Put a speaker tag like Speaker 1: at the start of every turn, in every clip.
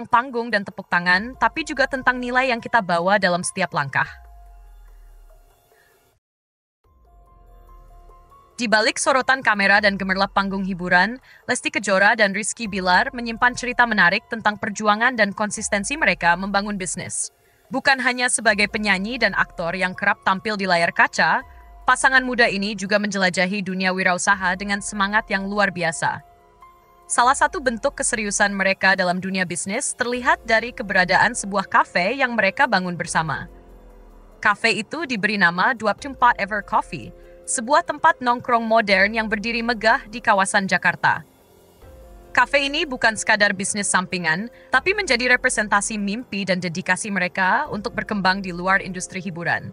Speaker 1: panggung dan tepuk tangan, tapi juga tentang nilai yang kita bawa dalam setiap langkah. Di balik sorotan kamera dan gemerlap panggung hiburan, Lesti Kejora dan Rizky Bilar menyimpan cerita menarik tentang perjuangan dan konsistensi mereka membangun bisnis. Bukan hanya sebagai penyanyi dan aktor yang kerap tampil di layar kaca, pasangan muda ini juga menjelajahi dunia wirausaha dengan semangat yang luar biasa. Salah satu bentuk keseriusan mereka dalam dunia bisnis terlihat dari keberadaan sebuah kafe yang mereka bangun bersama. Kafe itu diberi nama 24 Ever Coffee, sebuah tempat nongkrong modern yang berdiri megah di kawasan Jakarta. Kafe ini bukan sekadar bisnis sampingan, tapi menjadi representasi mimpi dan dedikasi mereka untuk berkembang di luar industri hiburan.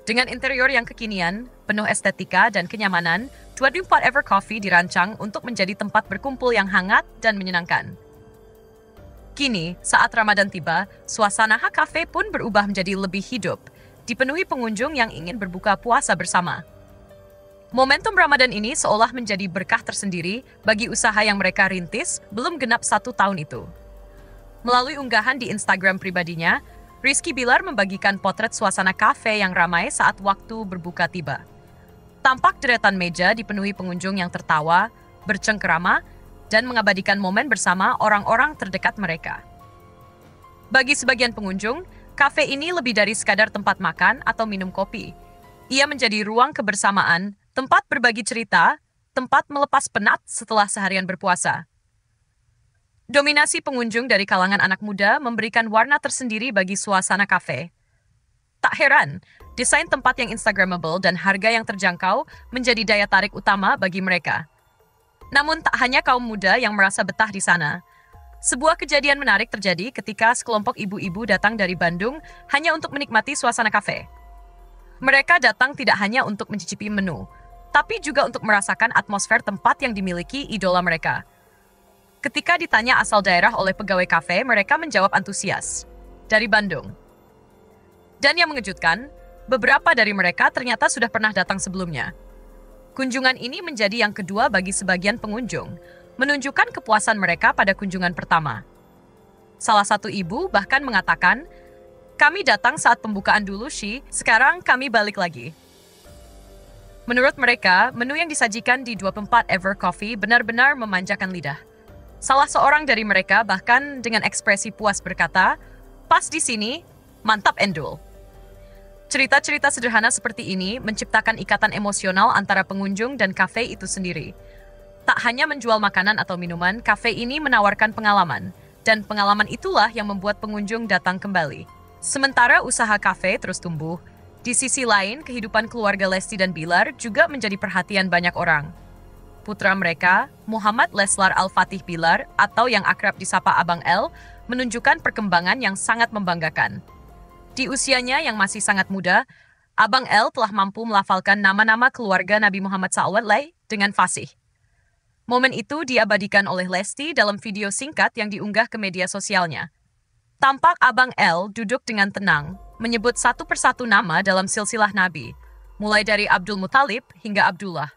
Speaker 1: Dengan interior yang kekinian, penuh estetika dan kenyamanan, 24 Ever Coffee dirancang untuk menjadi tempat berkumpul yang hangat dan menyenangkan. Kini, saat Ramadan tiba, suasana kafe pun berubah menjadi lebih hidup, dipenuhi pengunjung yang ingin berbuka puasa bersama. Momentum Ramadan ini seolah menjadi berkah tersendiri bagi usaha yang mereka rintis belum genap 1 tahun itu. Melalui unggahan di Instagram pribadinya, Rizky Bilar membagikan potret suasana kafe yang ramai saat waktu berbuka tiba. Tampak deretan meja dipenuhi pengunjung yang tertawa, bercengkerama, dan mengabadikan momen bersama orang-orang terdekat mereka. Bagi sebagian pengunjung, kafe ini lebih dari sekadar tempat makan atau minum kopi. Ia menjadi ruang kebersamaan, tempat berbagi cerita, tempat melepas penat setelah seharian berpuasa. Dominasi pengunjung dari kalangan anak muda memberikan warna tersendiri bagi suasana kafe. Tak heran, desain tempat yang Instagramable dan harga yang terjangkau menjadi daya tarik utama bagi mereka. Namun tak hanya kaum muda yang merasa betah di sana. Sebuah kejadian menarik terjadi ketika sekelompok ibu-ibu datang dari Bandung hanya untuk menikmati suasana kafe. Mereka datang tidak hanya untuk mencicipi menu, tapi juga untuk merasakan atmosfer tempat yang dimiliki idola mereka. Ketika ditanya asal daerah oleh pegawai kafe, mereka menjawab antusias. Dari Bandung. Dan yang mengejutkan, beberapa dari mereka ternyata sudah pernah datang sebelumnya. Kunjungan ini menjadi yang kedua bagi sebagian pengunjung, menunjukkan kepuasan mereka pada kunjungan pertama. Salah satu ibu bahkan mengatakan, "Kami datang saat pembukaan dulu, Shi, sekarang kami balik lagi." Menurut mereka, menu yang disajikan di 24 Ever Coffee benar-benar memanjakan lidah. Salah seorang dari mereka bahkan dengan ekspresi puas berkata, "Pas di sini, mantap Endul." Cerita-cerita sederhana seperti ini menciptakan ikatan emosional antara pengunjung dan kafe itu sendiri. Tak hanya menjual makanan atau minuman, kafe ini menawarkan pengalaman, dan pengalaman itulah yang membuat pengunjung datang kembali. Sementara usaha kafe terus tumbuh, di sisi lain kehidupan keluarga Lesti dan Bilar juga menjadi perhatian banyak orang. Putra mereka, Muhammad Leslar Al-Fatih Bilar, atau yang akrab disapa Abang L, menunjukkan perkembangan yang sangat membanggakan. Di usianya yang masih sangat muda, Abang L telah mampu melafalkan nama-nama keluarga Nabi Muhammad SAW dengan fasih. Momen itu diabadikan oleh Lesti dalam video singkat yang diunggah ke media sosialnya. Tampak Abang L duduk dengan tenang, menyebut satu persatu nama dalam silsilah Nabi, mulai dari Abdul Muthalib hingga Abdullah.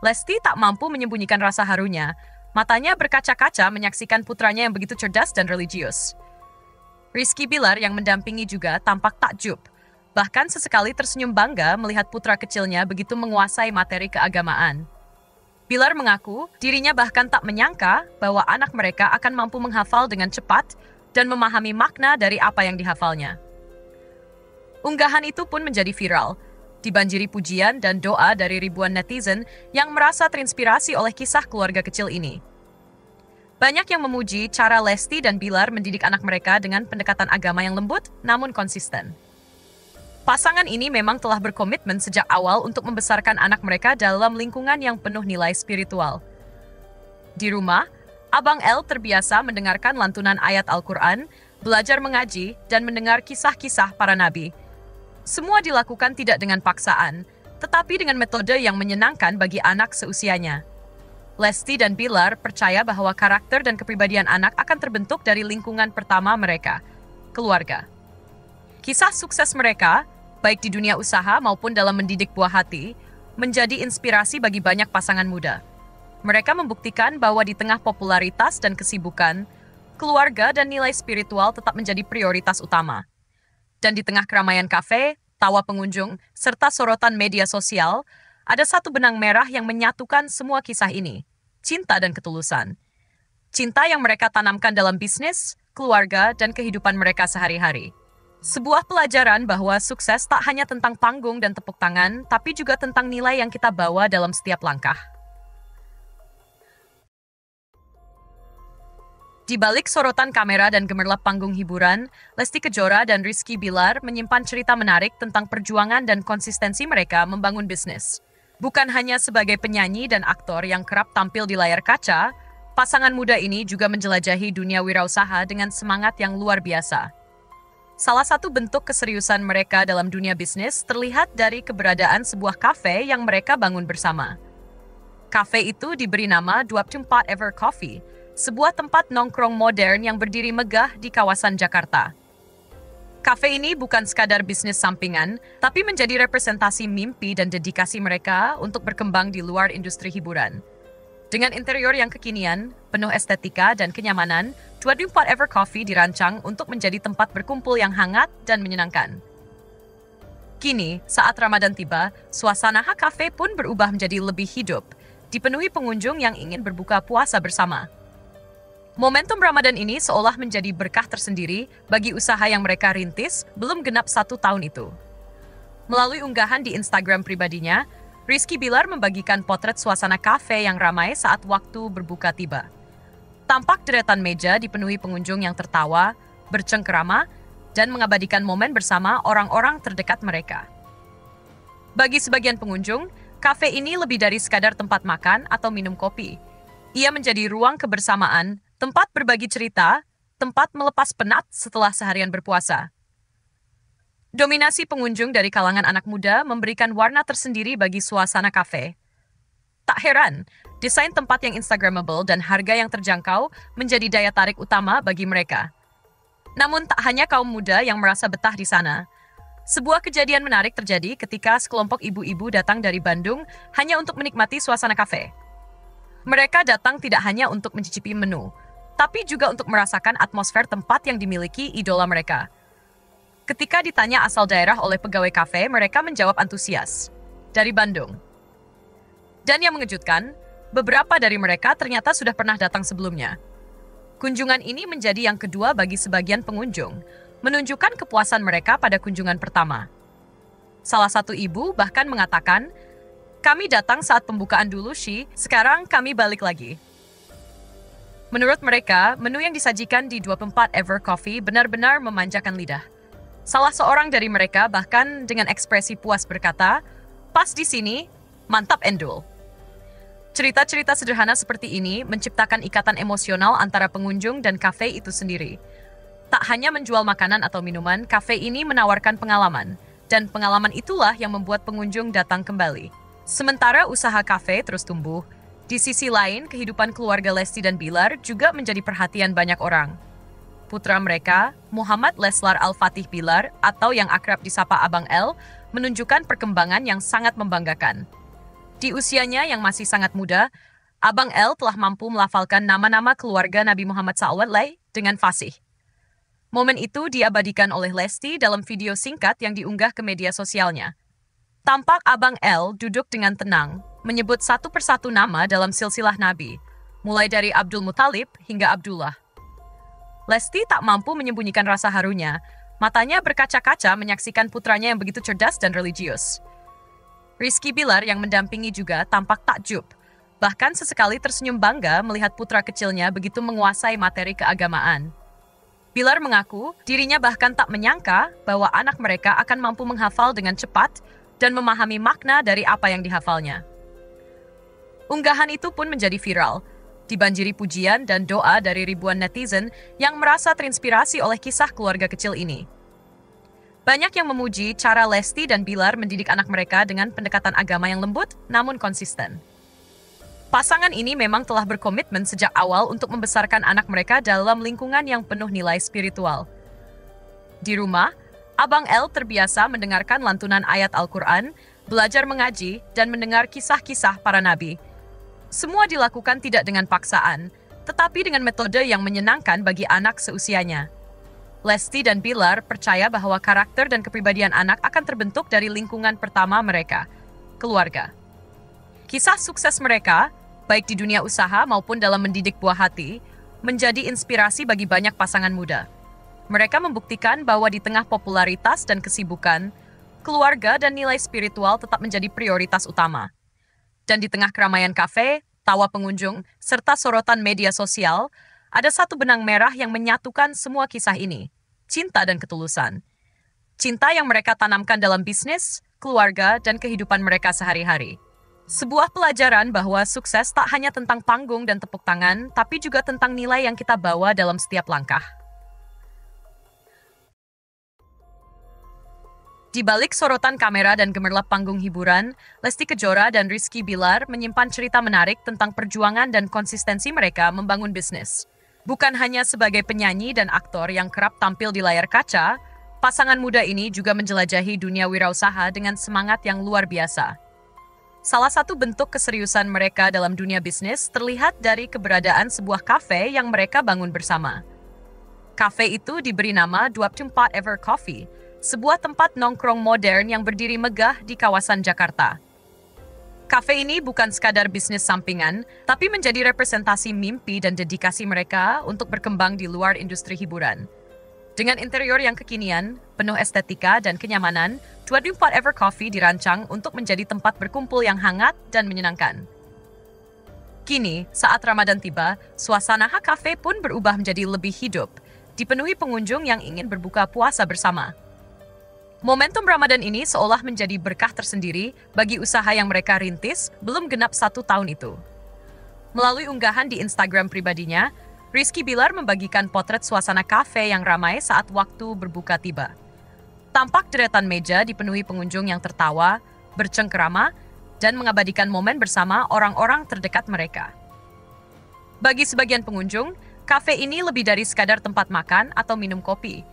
Speaker 1: Lesti tak mampu menyembunyikan rasa harunya. Matanya berkaca-kaca menyaksikan putranya yang begitu cerdas dan religius. Rizky Bilar yang mendampingi juga tampak takjub. Bahkan sesekali tersenyum bangga melihat putra kecilnya begitu menguasai materi keagamaan. Bilar mengaku dirinya bahkan tak menyangka bahwa anak mereka akan mampu menghafal dengan cepat dan memahami makna dari apa yang dihafalnya. Unggahan itu pun menjadi viral, dibanjiri pujian dan doa dari ribuan netizen yang merasa terinspirasi oleh kisah keluarga kecil ini. Banyak yang memuji cara Lesti dan Bilar mendidik anak mereka dengan pendekatan agama yang lembut namun konsisten. Pasangan ini memang telah berkomitmen sejak awal untuk membesarkan anak mereka dalam lingkungan yang penuh nilai spiritual. Di rumah, Abang L terbiasa mendengarkan lantunan ayat Al-Quran, belajar mengaji, dan mendengar kisah-kisah para nabi. Semua dilakukan tidak dengan paksaan, tetapi dengan metode yang menyenangkan bagi anak seusianya. Lesti dan Bilar percaya bahwa karakter dan kepribadian anak akan terbentuk dari lingkungan pertama mereka, keluarga. Kisah sukses mereka, baik di dunia usaha maupun dalam mendidik buah hati, menjadi inspirasi bagi banyak pasangan muda. Mereka membuktikan bahwa di tengah popularitas dan kesibukan, keluarga, dan nilai spiritual tetap menjadi prioritas utama. Dan di tengah keramaian kafe, tawa pengunjung, serta sorotan media sosial, ada satu benang merah yang menyatukan semua kisah ini: cinta dan ketulusan. Cinta yang mereka tanamkan dalam bisnis, keluarga, dan kehidupan mereka sehari-hari. Sebuah pelajaran bahwa sukses tak hanya tentang panggung dan tepuk tangan, tapi juga tentang nilai yang kita bawa dalam setiap langkah. Di balik sorotan kamera dan gemerlap panggung hiburan, Lesti Kejora dan Rizky Bilar menyimpan cerita menarik tentang perjuangan dan konsistensi mereka membangun bisnis. Bukan hanya sebagai penyanyi dan aktor yang kerap tampil di layar kaca, pasangan muda ini juga menjelajahi dunia wirausaha dengan semangat yang luar biasa. Salah satu bentuk keseriusan mereka dalam dunia bisnis terlihat dari keberadaan sebuah kafe yang mereka bangun bersama. Kafe itu diberi nama 24 Ever Coffee, sebuah tempat nongkrong modern yang berdiri megah di kawasan Jakarta. Kafe ini bukan sekadar bisnis sampingan, tapi menjadi representasi mimpi dan dedikasi mereka untuk berkembang di luar industri hiburan. Dengan interior yang kekinian, penuh estetika dan kenyamanan, 24 Ever Coffee dirancang untuk menjadi tempat berkumpul yang hangat dan menyenangkan. Kini, saat Ramadan tiba, suasana kafe pun berubah menjadi lebih hidup, dipenuhi pengunjung yang ingin berbuka puasa bersama. Momentum Ramadan ini seolah menjadi berkah tersendiri bagi usaha yang mereka rintis belum genap 1 tahun itu. Melalui unggahan di Instagram pribadinya, Rizky Bilar membagikan potret suasana kafe yang ramai saat waktu berbuka tiba. Tampak deretan meja dipenuhi pengunjung yang tertawa, bercengkerama, dan mengabadikan momen bersama orang-orang terdekat mereka. Bagi sebagian pengunjung, kafe ini lebih dari sekadar tempat makan atau minum kopi. Ia menjadi ruang kebersamaan, tempat berbagi cerita, tempat melepas penat setelah seharian berpuasa. Dominasi pengunjung dari kalangan anak muda memberikan warna tersendiri bagi suasana kafe. Tak heran, desain tempat yang Instagramable dan harga yang terjangkau menjadi daya tarik utama bagi mereka. Namun tak hanya kaum muda yang merasa betah di sana. Sebuah kejadian menarik terjadi ketika sekelompok ibu-ibu datang dari Bandung hanya untuk menikmati suasana kafe. Mereka datang tidak hanya untuk mencicipi menu, tapi juga untuk merasakan atmosfer tempat yang dimiliki idola mereka. Ketika ditanya asal daerah oleh pegawai kafe, mereka menjawab antusias, dari Bandung. Dan yang mengejutkan, beberapa dari mereka ternyata sudah pernah datang sebelumnya. Kunjungan ini menjadi yang kedua bagi sebagian pengunjung, menunjukkan kepuasan mereka pada kunjungan pertama. Salah satu ibu bahkan mengatakan, "Kami datang saat pembukaan dulu, sekarang kami balik lagi." Menurut mereka, menu yang disajikan di 24 Ever Coffee benar-benar memanjakan lidah. Salah seorang dari mereka bahkan dengan ekspresi puas berkata, "Pas di sini, mantap endul." Cerita-cerita sederhana seperti ini menciptakan ikatan emosional antara pengunjung dan kafe itu sendiri. Tak hanya menjual makanan atau minuman, kafe ini menawarkan pengalaman, dan pengalaman itulah yang membuat pengunjung datang kembali. Sementara usaha kafe terus tumbuh, di sisi lain, kehidupan keluarga Lesti dan Bilar juga menjadi perhatian banyak orang. Putra mereka, Muhammad Leslar Al-Fatih Bilar, atau yang akrab disapa Abang L, menunjukkan perkembangan yang sangat membanggakan. Di usianya yang masih sangat muda, Abang L telah mampu melafalkan nama-nama keluarga Nabi Muhammad SAW dengan fasih. Momen itu diabadikan oleh Lesti dalam video singkat yang diunggah ke media sosialnya. Tampak Abang L duduk dengan tenang, menyebut satu persatu nama dalam silsilah Nabi, mulai dari Abdul Muthalib hingga Abdullah. Lesti tak mampu menyembunyikan rasa harunya, matanya berkaca-kaca menyaksikan putranya yang begitu cerdas dan religius. Rizky Bilar yang mendampingi juga tampak takjub, bahkan sesekali tersenyum bangga melihat putra kecilnya begitu menguasai materi keagamaan. Bilar mengaku dirinya bahkan tak menyangka bahwa anak mereka akan mampu menghafal dengan cepat dan memahami makna dari apa yang dihafalnya. Unggahan itu pun menjadi viral, dibanjiri pujian dan doa dari ribuan netizen yang merasa terinspirasi oleh kisah keluarga kecil ini. Banyak yang memuji cara Lesti dan Bilar mendidik anak mereka dengan pendekatan agama yang lembut namun konsisten. Pasangan ini memang telah berkomitmen sejak awal untuk membesarkan anak mereka dalam lingkungan yang penuh nilai spiritual. Di rumah, Abang L terbiasa mendengarkan lantunan ayat Al-Quran, belajar mengaji, dan mendengar kisah-kisah para nabi. Semua dilakukan tidak dengan paksaan, tetapi dengan metode yang menyenangkan bagi anak seusianya. Lesti dan Bilar percaya bahwa karakter dan kepribadian anak akan terbentuk dari lingkungan pertama mereka, keluarga. Kisah sukses mereka, baik di dunia usaha maupun dalam mendidik buah hati, menjadi inspirasi bagi banyak pasangan muda. Mereka membuktikan bahwa di tengah popularitas dan kesibukan, keluarga dan nilai spiritual tetap menjadi prioritas utama. Dan di tengah keramaian kafe, tawa pengunjung, serta sorotan media sosial, ada satu benang merah yang menyatukan semua kisah ini, cinta dan ketulusan. Cinta yang mereka tanamkan dalam bisnis, keluarga, dan kehidupan mereka sehari-hari. Sebuah pelajaran bahwa sukses tak hanya tentang panggung dan tepuk tangan, tapi juga tentang nilai yang kita bawa dalam setiap langkah. Di balik sorotan kamera dan gemerlap panggung hiburan, Lesti Kejora dan Rizky Bilar menyimpan cerita menarik tentang perjuangan dan konsistensi mereka membangun bisnis. Bukan hanya sebagai penyanyi dan aktor yang kerap tampil di layar kaca, pasangan muda ini juga menjelajahi dunia wirausaha dengan semangat yang luar biasa. Salah satu bentuk keseriusan mereka dalam dunia bisnis terlihat dari keberadaan sebuah kafe yang mereka bangun bersama. Kafe itu diberi nama 24 Ever Coffee, sebuah tempat nongkrong modern yang berdiri megah di kawasan Jakarta. Kafe ini bukan sekadar bisnis sampingan, tapi menjadi representasi mimpi dan dedikasi mereka untuk berkembang di luar industri hiburan. Dengan interior yang kekinian, penuh estetika dan kenyamanan, 24 Ever Coffee dirancang untuk menjadi tempat berkumpul yang hangat dan menyenangkan. Kini, saat Ramadan tiba, suasana kafe pun berubah menjadi lebih hidup, dipenuhi pengunjung yang ingin berbuka puasa bersama. Momentum Ramadan ini seolah menjadi berkah tersendiri bagi usaha yang mereka rintis belum genap 1 tahun itu. Melalui unggahan di Instagram pribadinya, Rizky Bilar membagikan potret suasana kafe yang ramai saat waktu berbuka tiba. Tampak deretan meja dipenuhi pengunjung yang tertawa, bercengkerama, dan mengabadikan momen bersama orang-orang terdekat mereka. Bagi sebagian pengunjung, kafe ini lebih dari sekadar tempat makan atau minum kopi.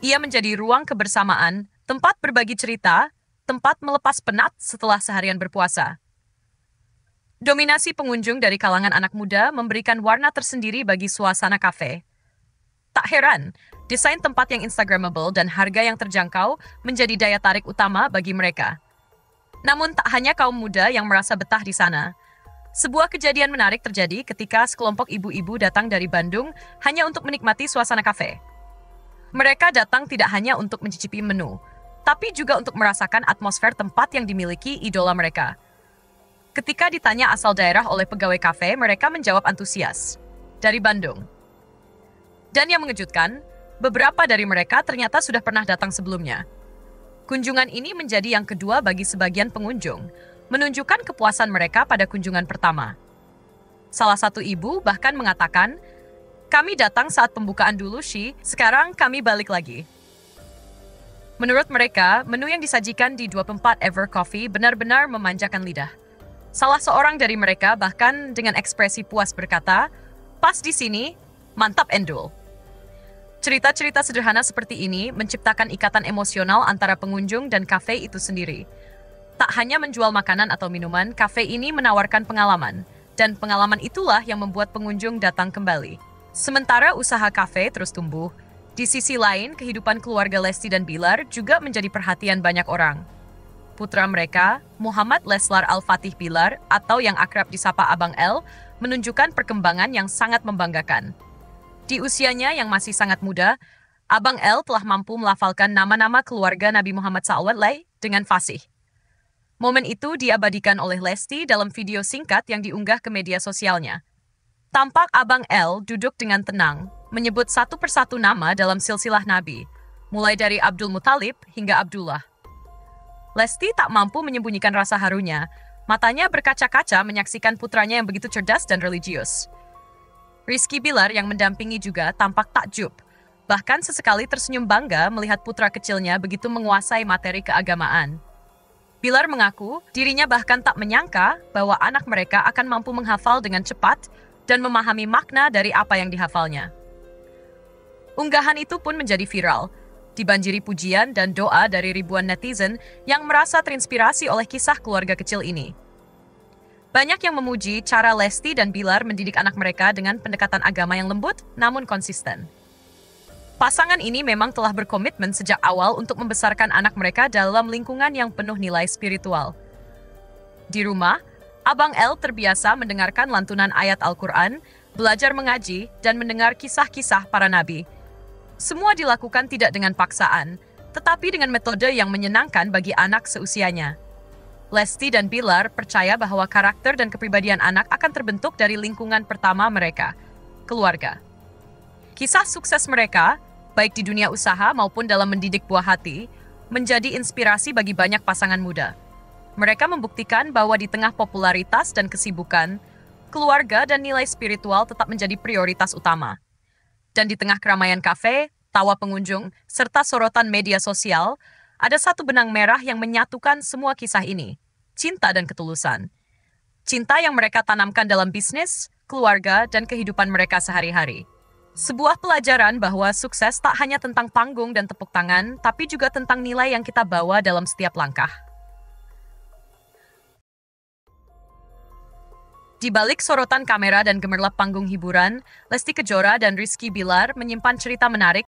Speaker 1: Ia menjadi ruang kebersamaan, tempat berbagi cerita, tempat melepas penat setelah seharian berpuasa. Dominasi pengunjung dari kalangan anak muda memberikan warna tersendiri bagi suasana kafe. Tak heran, desain tempat yang Instagramable dan harga yang terjangkau menjadi daya tarik utama bagi mereka. Namun tak hanya kaum muda yang merasa betah di sana. Sebuah kejadian menarik terjadi ketika sekelompok ibu-ibu datang dari Bandung hanya untuk menikmati suasana kafe. Mereka datang tidak hanya untuk mencicipi menu, tapi juga untuk merasakan atmosfer tempat yang dimiliki idola mereka. Ketika ditanya asal daerah oleh pegawai kafe, mereka menjawab antusias. Dari Bandung. Dan yang mengejutkan, beberapa dari mereka ternyata sudah pernah datang sebelumnya. Kunjungan ini menjadi yang kedua bagi sebagian pengunjung, menunjukkan kepuasan mereka pada kunjungan pertama. Salah satu ibu bahkan mengatakan, "Kami datang saat pembukaan dulu, Shi, sekarang kami balik lagi." Menurut mereka, menu yang disajikan di 24 Ever Coffee benar-benar memanjakan lidah. Salah seorang dari mereka bahkan dengan ekspresi puas berkata, "Pas di sini, mantap Endul." Cerita-cerita sederhana seperti ini menciptakan ikatan emosional antara pengunjung dan kafe itu sendiri. Tak hanya menjual makanan atau minuman, kafe ini menawarkan pengalaman, dan pengalaman itulah yang membuat pengunjung datang kembali. Sementara usaha kafe terus tumbuh, di sisi lain kehidupan keluarga Lesti dan Bilar juga menjadi perhatian banyak orang. Putra mereka, Muhammad Leslar Al-Fatih Bilar, atau yang akrab disapa Abang L, menunjukkan perkembangan yang sangat membanggakan. Di usianya yang masih sangat muda, Abang L telah mampu melafalkan nama-nama keluarga Nabi Muhammad SAW dengan fasih. Momen itu diabadikan oleh Lesti dalam video singkat yang diunggah ke media sosialnya. Tampak Abang L duduk dengan tenang, menyebut satu persatu nama dalam silsilah Nabi, mulai dari Abdul Muthalib hingga Abdullah. Lesti tak mampu menyembunyikan rasa harunya. Matanya berkaca-kaca menyaksikan putranya yang begitu cerdas dan religius. Rizky Bilar yang mendampingi juga tampak takjub. Bahkan sesekali tersenyum bangga melihat putra kecilnya begitu menguasai materi keagamaan. Bilar mengaku dirinya bahkan tak menyangka bahwa anak mereka akan mampu menghafal dengan cepat dan memahami makna dari apa yang dihafalnya. Unggahan itu pun menjadi viral, dibanjiri pujian dan doa dari ribuan netizen yang merasa terinspirasi oleh kisah keluarga kecil ini. Banyak yang memuji cara Lesti dan Bilar mendidik anak mereka dengan pendekatan agama yang lembut namun konsisten. Pasangan ini memang telah berkomitmen sejak awal untuk membesarkan anak mereka dalam lingkungan yang penuh nilai spiritual. Di rumah, Abang L terbiasa mendengarkan lantunan ayat Al-Quran, belajar mengaji, dan mendengar kisah-kisah para nabi. Semua dilakukan tidak dengan paksaan, tetapi dengan metode yang menyenangkan bagi anak seusianya. Lesti dan Bilar percaya bahwa karakter dan kepribadian anak akan terbentuk dari lingkungan pertama mereka, keluarga. Kisah sukses mereka, baik di dunia usaha maupun dalam mendidik buah hati, menjadi inspirasi bagi banyak pasangan muda. Mereka membuktikan bahwa di tengah popularitas dan kesibukan, keluarga dan nilai spiritual tetap menjadi prioritas utama. Dan di tengah keramaian kafe, tawa pengunjung, serta sorotan media sosial, ada satu benang merah yang menyatukan semua kisah ini, cinta dan ketulusan. Cinta yang mereka tanamkan dalam bisnis, keluarga, dan kehidupan mereka sehari-hari. Sebuah pelajaran bahwa sukses tak hanya tentang panggung dan tepuk tangan, tapi juga tentang nilai yang kita bawa dalam setiap langkah. Di balik sorotan kamera dan gemerlap panggung hiburan, Lesti Kejora dan Rizky Bilar menyimpan cerita menarik